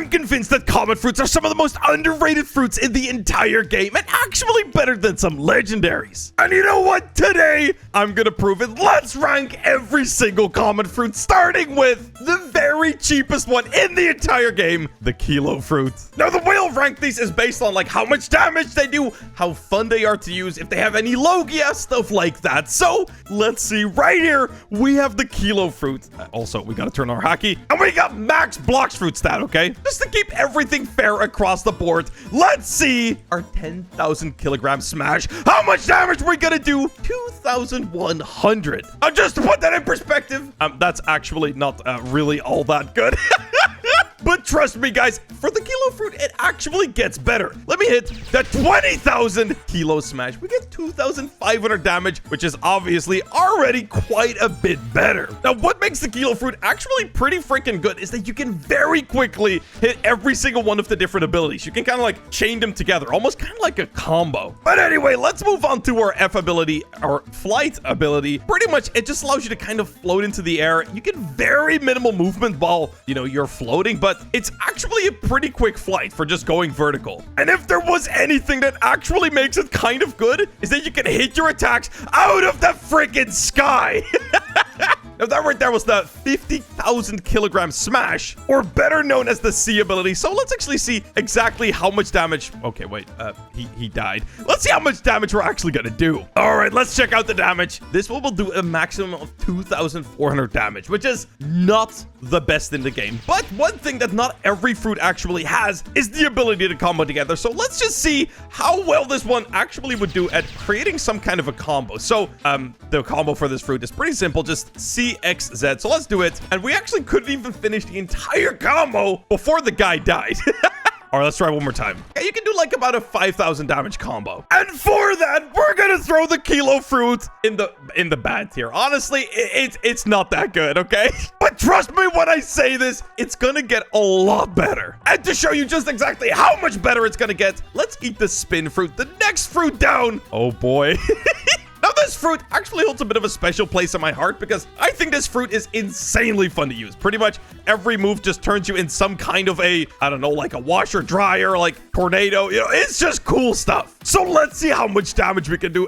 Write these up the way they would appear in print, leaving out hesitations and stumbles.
I'm convinced that common fruits are some of the most underrated fruits in the entire game and actually better than some legendaries. And you know what? Today, I'm gonna prove it. Let's rank every single common fruit, starting with the very cheapest one in the entire game, the kilo fruit. Now, the way I'll rank these is based on like how much damage they do, how fun they are to use, if they have any Logia, stuff like that. So, let's see. Right here, we have the kilo fruit. Also, we gotta turn our hockey. And we got max Blox fruit stat, okay? Just to keep everything fair across the board, let's see our 10,000 kilogram smash. How much damage we're gonna do? 2,100. Just to put that in perspective, that's actually not really all that good. But trust me, guys, for the kilo fruit, it actually gets better. Let me hit the 20,000 kilo smash. We get 2,500 damage, which is obviously already quite a bit better. Now, what makes the kilo fruit actually pretty freaking good is that you can very quickly hit every single one of the different abilities. You can kind of like chain them together, almost kind of like a combo. But anyway, let's move on to our F ability, our flight ability. Pretty much, it just allows you to kind of float into the air. You get very minimal movement while, you know, you're floating, but it's actually a pretty quick flight for just going vertical. And if there was anything that actually makes it kind of good, is that you can hit your attacks out of the freaking sky. Now, that right there was the 50,000 kilogram smash, or better known as the C ability. So let's actually see exactly how much damage. Okay, wait, he died. Let's see how much damage we're actually gonna do. All right, let's check out the damage. This one will do a maximum of 2,400 damage, which is not the best in the game. But one thing that not every fruit actually has is the ability to combo together. So let's just see how well this one actually would do at creating some kind of a combo. So the combo for this fruit is pretty simple, just CXZ. So let's do it. And we actually couldn't even finish the entire combo before the guy died. All right, let's try one more time. Okay, you can do like about a 5,000 damage combo. And for that, we're gonna throw the kilo fruit in the bad tier. Honestly, it's not that good, okay? But trust me when I say this, it's gonna get a lot better. And to show you just exactly how much better it's gonna get, let's eat the spin fruit, the next fruit down. Oh boy. Now, this fruit actually holds a bit of a special place in my heart because I think this fruit is insanely fun to use. Pretty much every move just turns you in some kind of a, I don't know, like a washer dryer, like tornado. You know, it's just cool stuff. So let's see how much damage we can do.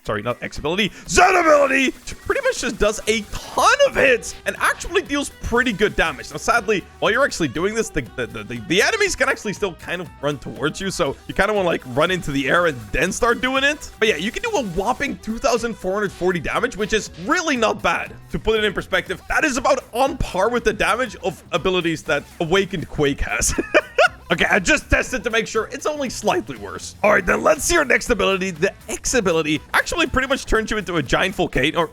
Not X ability, Z ability pretty much just does a ton of hits and actually deals pretty good damage. Now, sadly, while you're actually doing this, the enemies can actually still kind of run towards you. So you kind of want to like run into the air and then start doing it. But yeah, you can do a whopping 2,440 damage, which is really not bad. To put it in perspective, that is about on par with the damage of abilities that Awakened Quake has. Okay, I just tested to make sure it's only slightly worse. All right, then let's see our next ability. The X ability actually pretty much turns you into a giant volcano,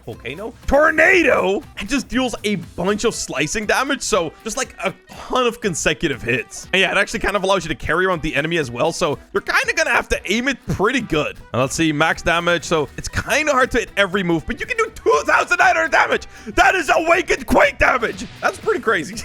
tornado, and just deals a bunch of slicing damage. So just like a ton of consecutive hits. And yeah, it actually kind of allows you to carry around the enemy as well. So you're kind of going to have to aim it pretty good. And let's see, max damage. So it's kind of hard to hit every move, but you can do 2,900 damage. That is Awakened Quake damage. That's pretty crazy.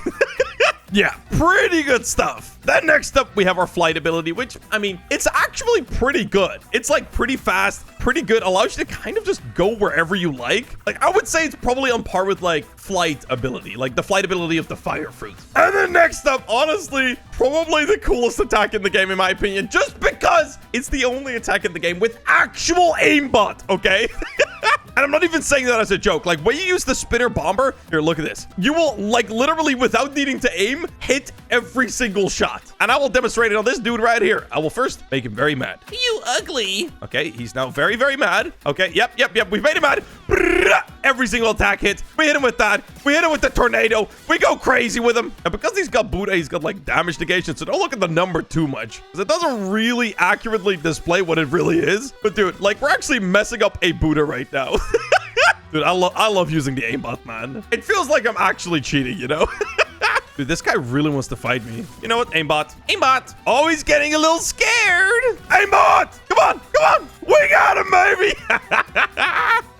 Yeah, pretty good stuff. Then next up, we have our flight ability, which, I mean, it's actually pretty good. It's like pretty fast, pretty good. Allows you to kind of just go wherever you like. Like, I would say it's probably on par with like flight ability, like the flight ability of the fire fruit. And then next up, honestly, probably the coolest attack in the game, in my opinion, just because it's the only attack in the game with actual aimbot, okay? And I'm not even saying that as a joke. Like, when you use the spinner bomber, here, look at this. You will, like, literally, without needing to aim, hit every single shot. And I will demonstrate it on this dude right here. I will first make him very mad. You ugly. Okay, he's now very, very mad. Okay, yep. We've made him mad. Every single attack hit. We hit him with that. We hit him with the tornado. We go crazy with him. And because he's got Buddha, he's got, like, damage negation. So don't look at the number too much, because it doesn't really accurately display what it really is. But, dude, like, we're actually messing up a Buddha right now. Dude, I love using the aimbot, man. It feels like I'm actually cheating, you know? Dude, this guy really wants to fight me. You know what? Aimbot. Aimbot. Always getting a little scared. Aimbot. Come on. We got him, baby.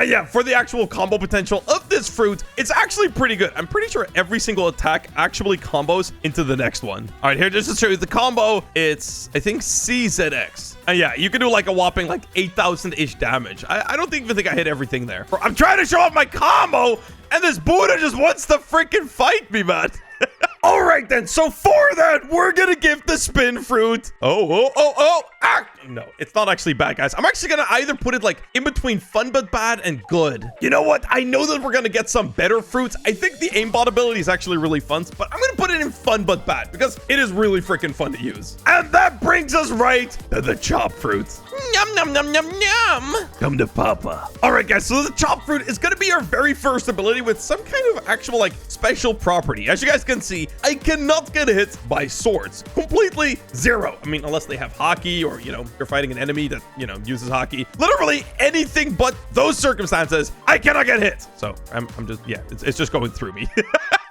And yeah, for the actual combo potential of this fruit, it's actually pretty good. I'm pretty sure every single attack actually combos into the next one. All right, here, just to show you the combo, it's, I think, CZX. And yeah, you can do like a whopping like 8,000-ish damage. I don't even think I hit everything there. I'm trying to show off my combo, and this Buddha just wants to freaking fight me, man. All right, then. So for that, we're going to give the spin fruit. No, it's not actually bad, guys. I'm actually going to either put it like in between fun but bad and good. You know what? I know that we're going to get some better fruits. I think the aimbot ability is actually really fun, but I'm going to put it in fun but bad because it is really freaking fun to use. And that brings us right to the chop fruits. Yum, yum, yum, yum, yum. Come to Papa. All right, guys. So the chop fruit is going to be our very first ability with some kind of actual like special property. As you guys can see, I cannot get hit by swords. Completely zero. I mean, unless they have hockey or, you know, you're fighting an enemy that, you know, uses hockey. Literally anything but those circumstances, I cannot get hit. So I'm just, yeah, it's just going through me.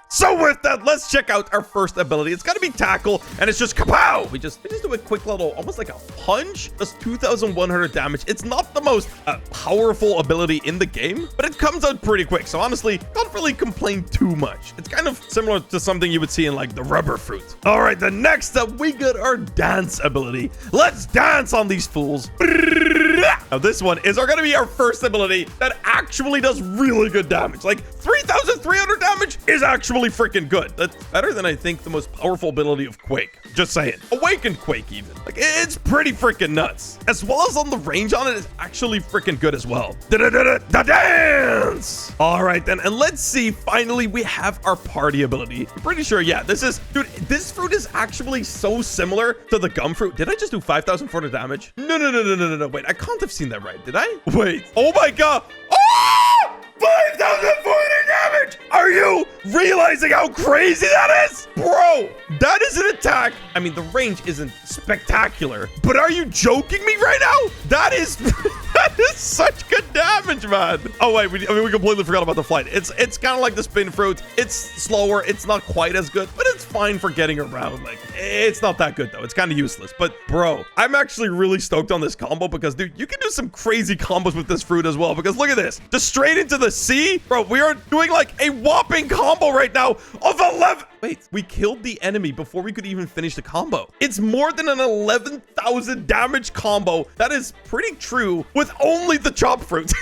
So with that, let's check out our first ability. It's gonna be tackle, and it's just kapow! We just do a quick little, almost like a punch. That's 2,100 damage. It's not the most powerful ability in the game, but it comes out pretty quick. So honestly, can't really complain too much. It's kind of similar to something you would see in like the rubber fruit. All right, the next up, we got our dance ability. Let's dance on these fools. Now this one is gonna be our first ability that actually does really good damage. Like 3,300 damage is actually freaking good. That's better than I think the most powerful ability of Quake. Just saying. Awakened Quake even. Like it's pretty freaking nuts. As well as on the range on it is actually freaking good as well. The dance! All right then, and let's see, finally we have our party ability. I'm pretty sure, yeah, this is, dude, this fruit is actually so similar to the gum fruit. Did I just do 5,400 damage? No. Wait, I can't have seen that right, did I? Wait, oh my God. Oh! 5,400 damage! Are you realizing how crazy that is? Bro, that is an attack. I mean, the range isn't spectacular, but are you joking me right now? That is that is such good damage, man. Oh wait, we completely forgot about the flight. It's kind of like the spin fruit. It's slower. It's not quite as good, but it's fine for getting around. Like, it's not that good though. It's kind of useless. But bro, I'm actually really stoked on this combo because, dude, you can do some crazy combos with this fruit as well. Because look at this, just straight into the sea, bro. We are doing like a whopping combo right now of 11. Wait, we killed the enemy before we could even finish the combo. It's more than an 11,000 damage combo. That is pretty true with only the chop fruit.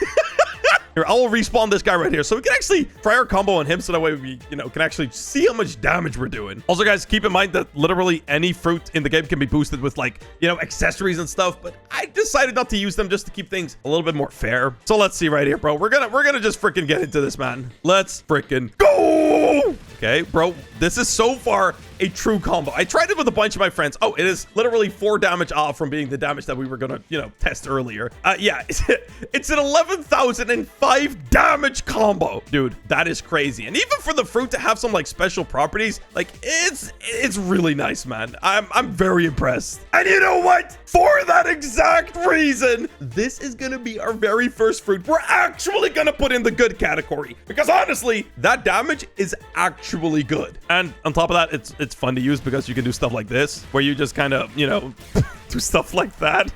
Here, I'll respawn this guy right here so we can actually try our combo on him so that way we, you know, can actually see how much damage we're doing. Also, guys, keep in mind that literally any fruit in the game can be boosted with, like, you know, accessories and stuff, but I decided not to use them just to keep things a little bit more fair. So let's see right here, bro. We're gonna just freaking get into this, man. Let's freaking go! Okay, bro, this is so far a true combo. I tried it with a bunch of my friends. Oh, it is literally 4 damage off from being the damage that we were gonna, you know, test earlier. Yeah, it's an 11,005 damage combo. Dude, that is crazy. And even for the fruit to have some like special properties, like it's really nice, man. I'm very impressed. And you know what? For that exact reason, this is gonna be our very first fruit we're actually gonna put in the good category. Because honestly, that damage is actually good. And on top of that, it's fun to use because you can do stuff like this, where you just kind of, you know, do stuff like that.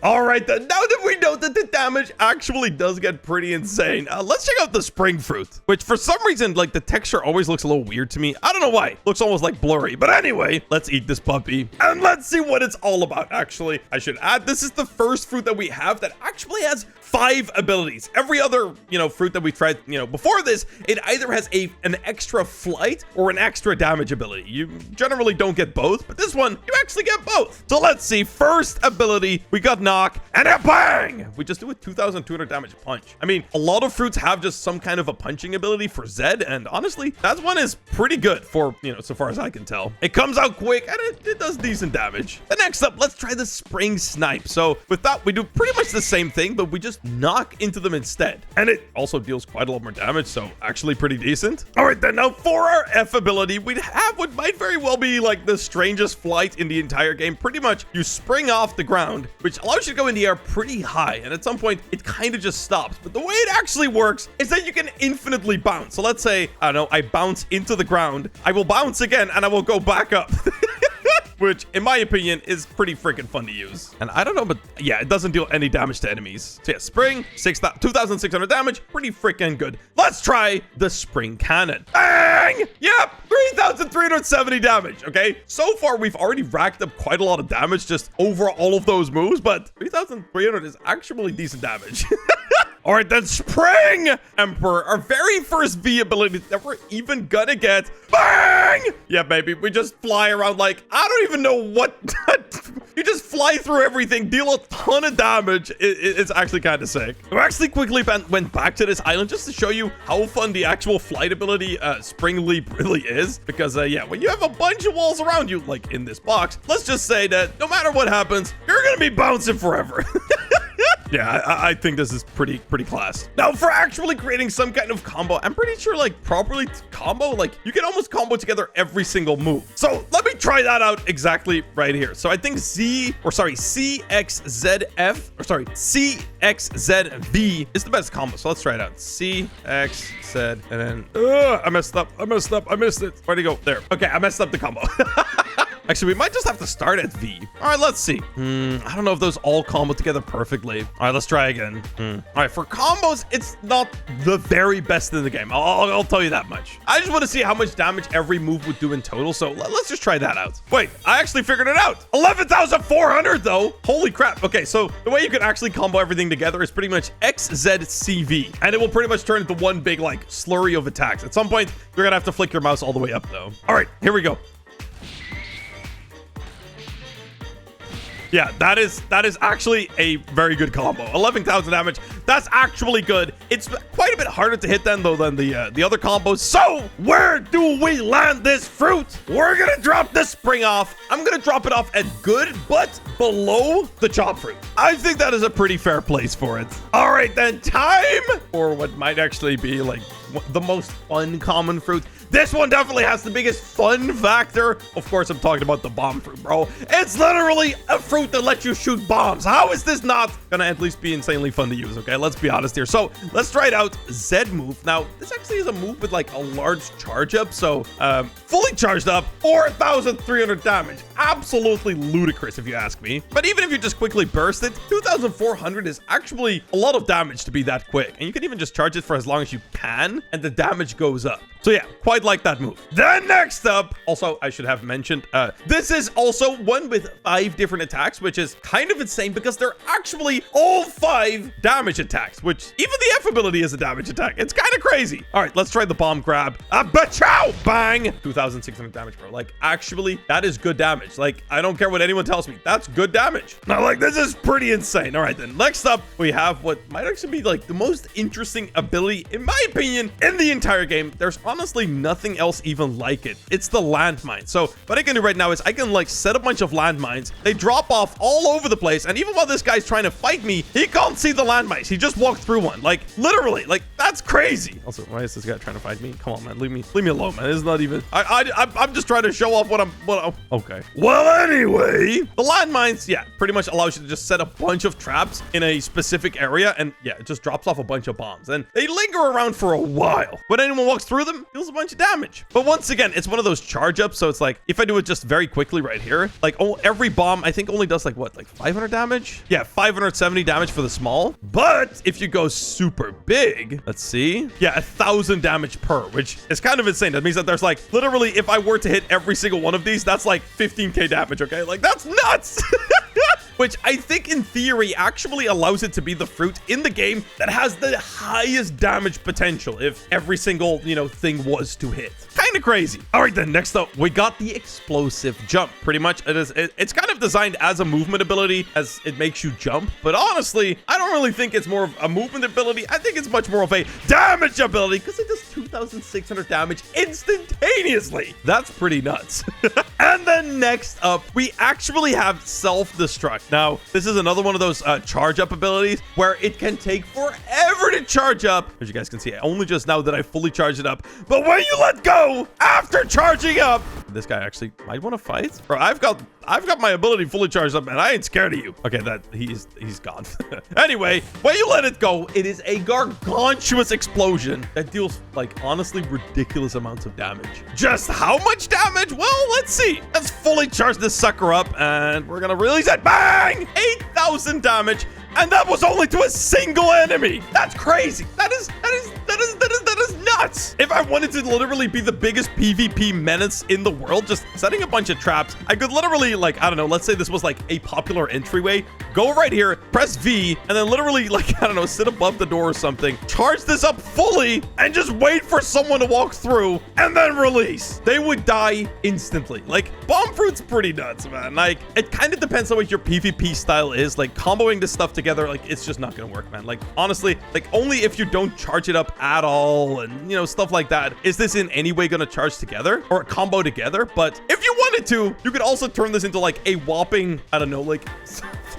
All right, then. Now that we know that the damage actually does get pretty insane, let's check out the spring fruit, which for some reason, like, the texture always looks a little weird to me. I don't know why. Looks almost like blurry. But anyway, let's eat this puppy and let's see what it's all about. Actually, I should add, this is the first fruit that we have that actually has 5 abilities. Every other, you know, fruit that we tried, you know, before this, it either has an extra flight or an extra damage ability. You generally don't get both, but this one, you actually get both. So let's see. First ability, we got knock and a bang. We just do a 2,200 damage punch. I mean, a lot of fruits have just some kind of a punching ability for Zed, and honestly, that one is pretty good for, you know, so far as I can tell. It comes out quick and it does decent damage. The next up, let's try the spring snipe. So with that, we do pretty much the same thing, but we just knock into them instead. And it also deals quite a lot more damage, so actually pretty decent. All right, then, now for our F ability, we'd have what might very well be like the strangest flight in the entire game. Pretty much, you spring off the ground, which allows you to go in the air pretty high, and at some point, it kind of just stops. But the way it actually works is that you can infinitely bounce. So let's say, I don't know, I bounce into the ground, I will bounce again, and I will go back up. Which, in my opinion, is pretty freaking fun to use. And I don't know, but yeah, it doesn't deal any damage to enemies. So yeah, spring, 2,600 damage, pretty freaking good. Let's try the spring cannon. Bang! Yep, 3,370 damage, okay? So far, we've already racked up quite a lot of damage just over all of those moves, but 3,300 is actually decent damage. All right, then Spring Emperor, our very first V ability that we're even gonna get. Bang! Yeah, baby, we just fly around like, I don't even know what. You just fly through everything, deal a ton of damage. It's actually kind of sick. We actually quickly went back to this island just to show you how fun the actual flight ability Spring Leap really is. Because, yeah, when you have a bunch of walls around you, like in this box, let's just say that no matter what happens, you're gonna be bouncing forever. Yeah, I think this is pretty class. Now, for actually creating some kind of combo, I'm pretty sure, like, properly combo, like, you can almost combo together every single move. So let me try that out exactly right here. So I think CXZV is the best combo. So let's try it out. CXZ, and then, I messed up. I missed it. Where'd he go? There. Okay, I messed up the combo. Actually, we might just have to start at V. All right, let's see. I don't know if those all combo together perfectly. All right, let's try again. All right, for combos, it's not the very best in the game. I'll tell you that much. I just want to see how much damage every move would do in total. So let's just try that out. Wait, I actually figured it out. 11,400 though. Holy crap. Okay, so the way you can actually combo everything together is pretty much XZCV. And it will pretty much turn into one big like slurry of attacks. At some point, you're going to have to flick your mouse all the way up though. All right, here we go. Yeah, that is actually a very good combo. 11,000 damage. That's actually good. It's quite a bit harder to hit than the other combos. So where do we land this fruit? We're gonna drop the spring off. I'm gonna drop it off at good, but below the chop fruit. I think that is a pretty fair place for it. All right, then time for what might actually be like the most uncommon fruit. This one definitely has the biggest fun factor. Of course, I'm talking about the bomb fruit, bro. It's literally a fruit that lets you shoot bombs. How is this not gonna at least be insanely fun to use? Okay, let's be honest here. So let's try it out. Z move. Now, this actually is a move with like a large charge up. So fully charged up, 4,300 damage. Absolutely ludicrous if you ask me. But even if you just quickly burst it, 2,400 is actually a lot of damage to be that quick. And you can even just charge it for as long as you can, and the damage goes up. So yeah, quite like that move. Then next up, also I should have mentioned, this is also one with 5 different attacks, which is kind of insane because they're actually all 5 damage attacks, which even the F ability is a damage attack. It's kind of crazy. All right, let's try the bomb grab. Bachow! Bang! 2,600 damage, bro. Like, actually, that is good damage. Like, I don't care what anyone tells me. That's good damage. Now, like, this is pretty insane. All right, then next up, we have what might actually be like the most interesting ability, in my opinion, in the entire game. There's honestly nothing else even like it. It's the landmine. So what I can do right now is I can like set a bunch of landmines. They drop off all over the place. And even while this guy's trying to fight me, he can't see the landmines. He just walked through one. Like literally, like that's crazy. Also, why is this guy trying to fight me? Come on, man. Leave me alone, man. It's not even, I'm just trying to show off what I'm okay. Well, anyway, the landmines, yeah, pretty much allows you to just set a bunch of traps in a specific area. And yeah, it just drops off a bunch of bombs. And they linger around for a while. When anyone walks through them, deals a bunch of damage. But once again, it's one of those charge ups. So it's like, if I do it just very quickly right here, like every bomb, I think only does like what, like 500 damage? Yeah, 570 damage for the small. But if you go super big, let's see. Yeah, 1,000 damage per, which is kind of insane. That means that there's like, literally, if I were to hit every single one of these, that's like 15k damage, okay? Like, that's nuts! Which I think in theory actually allows it to be the fruit in the game that has the highest damage potential if every single, thing was to hit. Kind of crazy. All right, then next up, we got the explosive jump. Pretty much it's kind of designed as a movement ability as it makes you jump. But honestly, I don't really think it's more of a movement ability. I think it's much more of a damage ability because it does 2,600 damage instantaneously. That's pretty nuts. And then next up, we actually have self-destruct. Now, this is another one of those charge up abilities where it can take forever to charge up. As you guys can see, only just now that I fully charged it up. But when you let go after charging up, this guy actually might want to fight. Bro, I've got my ability fully charged up, man. I ain't scared of you. Okay, that he's gone. Anyway, when you let it go, it is a gargantuous explosion that deals like honestly ridiculous amounts of damage. Just how much damage? Well, let's see. Let's fully charge this sucker up and we're gonna release it. Bang! 8,000 damage. And that was only to a single enemy. That's crazy. That is nuts. nuts. If I wanted to literally be the biggest PvP menace in the world, just setting a bunch of traps, I could literally, like, I don't know, let's say this was like a popular entryway, go right here, press V, and then literally, like, I don't know, sit above the door or something, charge this up fully, and just wait for someone to walk through, and then release. They would die instantly. Like, bomb fruit's pretty nuts, man. Like, it kind of depends on what your PvP style is. Like, comboing this stuff together, like, it's just not gonna work, man. Like, honestly, like, only if you don't charge it up at all, and, you know, stuff like that, is this in any way gonna charge together or combo together. But if you wanted to, you could also turn this into like a whopping, I don't know, like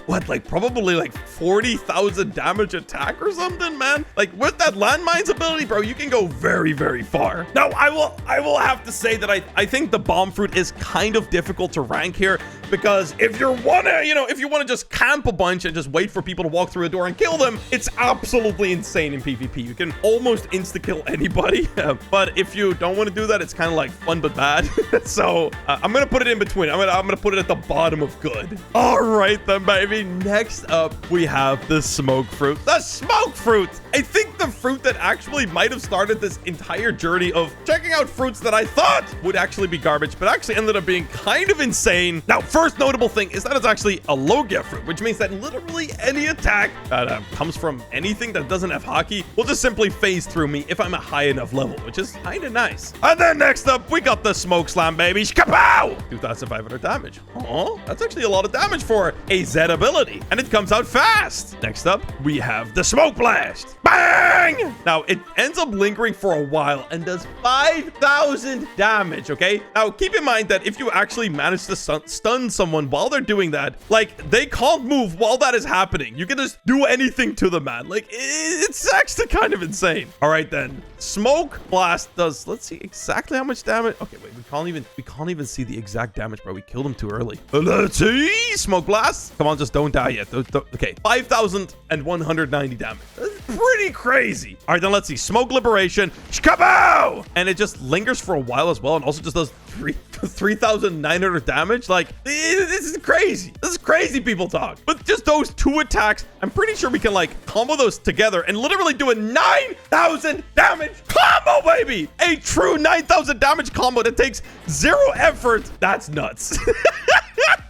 what, like probably like 40,000 damage attack or something, man. Like with that landmines ability, bro, you can go very, very far. Now, I will have to say that I think the bomb fruit is kind of difficult to rank here, because if you wanna just camp a bunch and just wait for people to walk through a door and kill them, it's absolutely insane in PvP. You can almost insta kill anybody. But if you don't want to do that, it's kind of like fun but bad. So I'm gonna put it in between. I'm gonna put it at the bottom of good. All right then, baby. Next up, we have the smoke fruit. The smoke fruit! I think the fruit that actually might have started this entire journey of checking out fruits that I thought would actually be garbage, but actually ended up being kind of insane. Now, first notable thing is that it's actually a Logia fruit, which means that literally any attack that comes from anything that doesn't have hockey will just simply phase through me if I'm a high enough level, which is kind of nice. And then next up, we got the smoke slam, baby. Kapow! 2,500 damage. Oh, that's actually a lot of damage for a Z ability, and it comes out fast. Next up, we have the smoke blast. Bang! Now, it ends up lingering for a while and does 5,000 damage, okay? Now, keep in mind that if you actually manage to stun someone while they're doing that, like, they can't move while that is happening. You can just do anything to them, man. Like, it's actually kind of insane. All right, then. Smoke blast does, let's see exactly how much damage. Okay, wait, we can't even see the exact damage, bro. We killed him too early. Let's see. Smoke blast. Come on, just don't die yet. Okay, 5,190 damage. That's pretty crazy. All right, then let's see. Smoke liberation. Kabow! And it just lingers for a while as well, and also just does 3,900 damage. Like, this is crazy. This is crazy people talk. But just those two attacks, I'm pretty sure we can like combo those together and literally do a 9,000 damage combo, baby. A true 9,000 damage combo that takes 0 effort. That's nuts.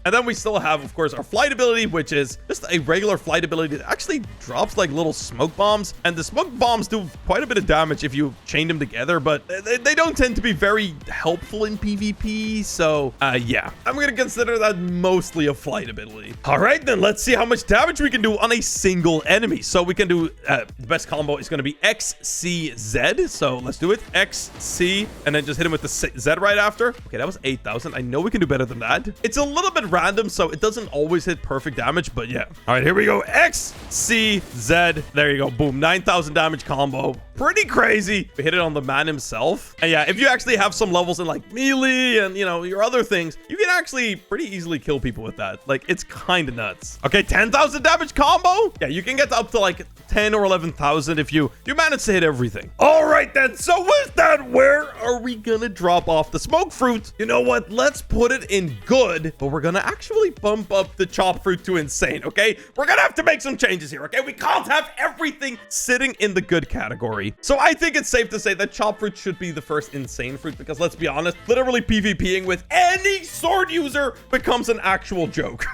And then we still have, of course, our flight ability, which is just a regular flight ability that actually drops like little smoke bombs. And the smoke bombs do quite a bit of damage if you chain them together, but they don't tend to be very helpful in PvP. So, yeah, I'm going to consider that mostly a flight ability. All right, then let's see how much damage we can do on a single enemy. So we can do, the best combo is going to be XCZ. So let's do it. XC, and then just hit him with the Z right after. Okay, that was 8,000. I know we can do better than that. It's a little bit random, so it doesn't always hit perfect damage, but yeah. All right, here we go. XCZ. There you go. Boom. 9,000 damage combo. Pretty crazy. We hit it on the man himself. And yeah, if you actually have some levels in like melee and, you know, your other things, you can actually pretty easily kill people with that. Like, it's kind of nuts. Okay, 10,000 damage combo. Yeah, you can get up to like 10 or 11,000 if you manage to hit everything. All right, then. So with that, where are we gonna drop off the smoke fruit? You know what? Let's put it in good, but we're gonna actually bump up the chop fruit to insane, okay? We're gonna have to make some changes here, okay? We can't have everything sitting in the good category. So I think it's safe to say that chop fruit should be the first insane fruit, because let's be honest, literally PvPing with any sword user becomes an actual joke.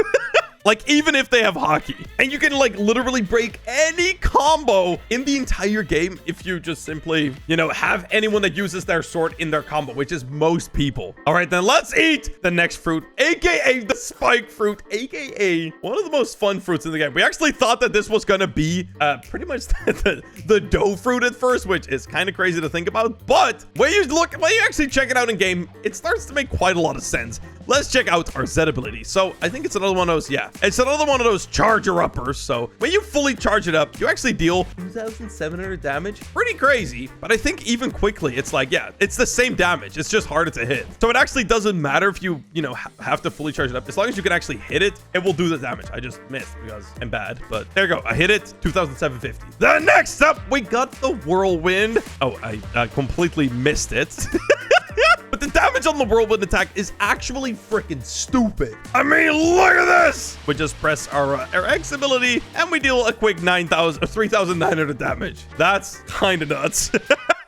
Like, even if they have hockey. And you can, like, literally break any combo in the entire game if you just simply, you know, have anyone that uses their sword in their combo, which is most people. All right, then let's eat the next fruit, aka the spike fruit, aka one of the most fun fruits in the game. We actually thought that this was gonna be pretty much the dough fruit at first, which is kind of crazy to think about. But when you actually check it out in game, it starts to make quite a lot of sense. Let's check out our Z ability. So I think it's another one of those, yeah. It's another one of those charger uppers. So when you fully charge it up, you actually deal 2,700 damage. Pretty crazy. But I think even quickly, it's like, yeah, it's the same damage. It's just harder to hit. So it actually doesn't matter if you know, have to fully charge it up. As long as you can actually hit it, it will do the damage. I just missed because I'm bad. But there you go. I hit it. 2,750. The next up, we got the whirlwind. Oh, I completely missed it. But the damage on the whirlwind attack is actually freaking stupid. I mean, look at this. We just press our X ability and we deal a quick 3,900 damage. That's kind of nuts.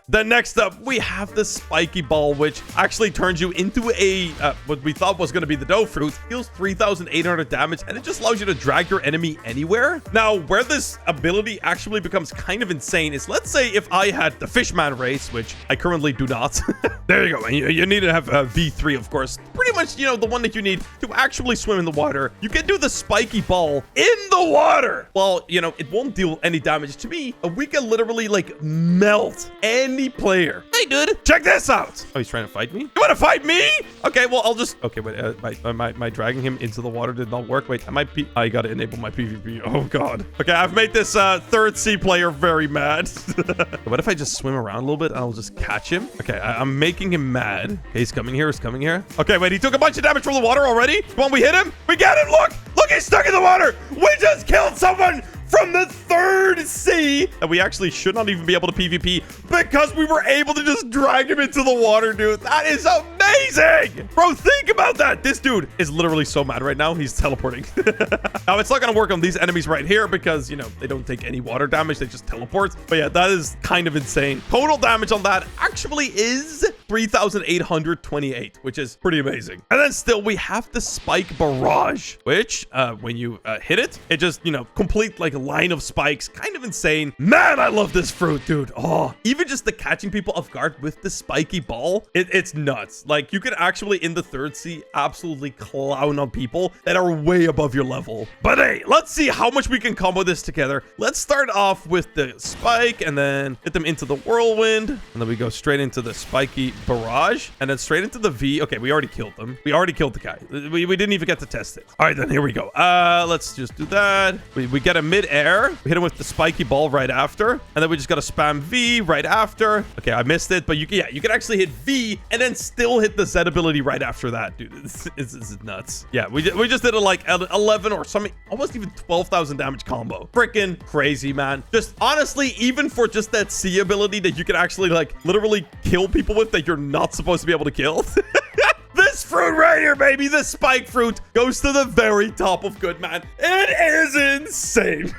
Then next up, we have the spiky ball, which actually turns you into a, what we thought was going to be the dough fruit. Deals 3,800 damage, and it just allows you to drag your enemy anywhere. Now, where this ability actually becomes kind of insane is, let's say if I had the Fishman race, which I currently do not. There you go. And you need to have a V3, of course. Pretty much, you know, the one that you need to actually swim in the water. You can do the spiky ball in the water. Well, you know, it won't deal any damage to me. We can literally, like, melt any player. Hey, dude, check this out. Oh, he's trying to fight me? You want to fight me? Okay, well, I'll just... Okay, wait, my dragging him into the water did not work. Wait, I gotta enable my PvP. Oh, God. Okay, I've made this third C player very mad. What if I just swim around a little bit and I'll just catch him? Okay, I'm making him mad. Okay, he's coming here. He's coming here. Okay, wait, he took a bunch of damage from the water already. Come on, we hit him. We get him. Look, he's stuck in the water. We just killed someone from the third sea. And we actually should not even be able to PvP because we were able to just drag him into the water, dude. That is amazing. Bro, think about that. This dude is literally so mad right now. He's teleporting. Now, it's not going to work on these enemies right here because, you know, they don't take any water damage. They just teleport. But yeah, that is kind of insane. Total damage on that actually is 3,828, which is pretty amazing. And then still, we have the spike barrage, which when you hit it, it just, you know, complete like a line of spikes. Kind of insane. Man, I love this fruit, dude. Oh, even just the catching people off guard with the spiky ball, it's nuts. Like, you can actually in the third sea absolutely clown on people that are way above your level. But hey, let's see how much we can combo this together. Let's start off with the spike and then hit them into the whirlwind, and then we go straight into the spiky barrage and then straight into the V. Okay, we already killed them. We already killed the guy. We didn't even get to test it. All right, then here we go. Let's just do that. We get a mid-air. We hit him with the spiky ball right after, and then we just got to spam V right after. Okay, I missed it, but you can actually hit V and then still hit the Z ability right after that, dude. It's nuts. Yeah, we just did a like 11 or something, almost even 12,000 damage combo. Freaking crazy, man. Just honestly, even for just that C ability that you can actually like literally kill people with that you're not supposed to be able to kill. This fruit right here, baby, the spike fruit goes to the very top of good, man. It is insane.